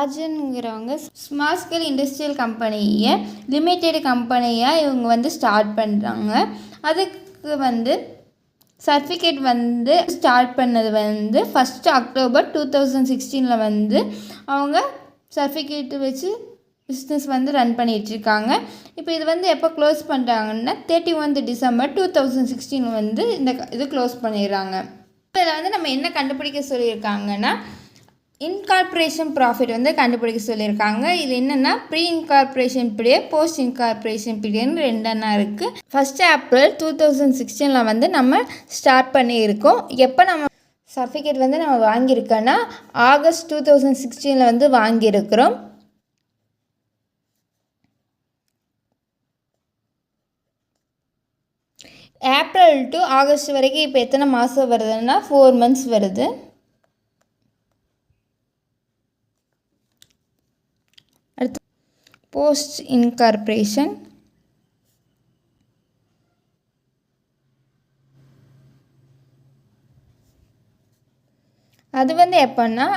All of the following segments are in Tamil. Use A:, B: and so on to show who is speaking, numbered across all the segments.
A: ராஜன்கிறவங்க ஸ்மால் ஸ்கேல் இண்டஸ்ட்ரியல் கம்பெனியை லிமிடெட் கம்பெனியாக இவங்க வந்து ஸ்டார்ட் பண்ணுறாங்க. அதுக்கு வந்து சர்டிஃபிகேட் வந்து ஸ்டார்ட் பண்ணது வந்து 1 அக்டோபர் 2016 வந்து அவங்க சர்டிஃபிகேட்டு வச்சு பிஸ்னஸ் வந்து ரன் பண்ணிகிட்ருக்காங்க. இப்போ இது வந்து எப்போ க்ளோஸ் பண்ணுறாங்கன்னா 31 டிசம்பர் 2016 வந்து இது க்ளோஸ் பண்ணிடுறாங்க. இதில் வந்து நம்ம என்ன கண்டுபிடிக்க சொல்லியிருக்காங்கன்னா இன்கார்பரேஷன் ப்ராஃபிட் வந்து கண்டுபிடிக்க சொல்லியிருக்காங்க. இது என்னென்னா pre incorporation period, post incorporation பீரியட்னு 2 இருக்குது. 1 ஏப்ரல் 2016 வந்து நம்ம ஸ்டார்ட் பண்ணியிருக்கோம். எப்போ நம்ம சர்டிஃபிகேட் வந்து நம்ம வாங்கியிருக்கோன்னா ஆகஸ்ட் 2016 வந்து வாங்கியிருக்கிறோம். ஏப்ரல் டு ஆகஸ்ட் வரைக்கும் இப்போ எத்தனை மாதம் வருதுன்னா 4 months வருது. அடுத்து போஸ்ட் இன்கார்பரேஷன். அது வந்து எப்போன்னா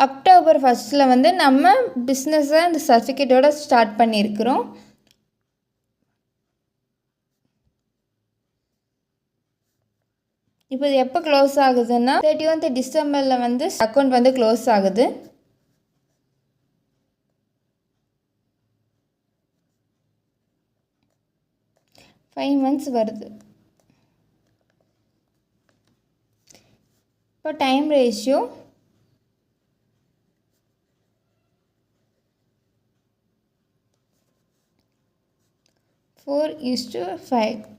A: அக்டோபர் 1 வந்து நம்ம பிஸ்னஸை இந்த சர்டிஃபிகேட்டோட ஸ்டார்ட் பண்ணியிருக்கிறோம். இப்போ இது எப்போ க்ளோஸ் ஆகுதுன்னா 31 டிசம்பரில் வந்து அக்கௌண்ட் வந்து க்ளோஸ் ஆகுது. ஃபைவ் months வருது. இப்போ டைம் ரேஷியோ 4:5.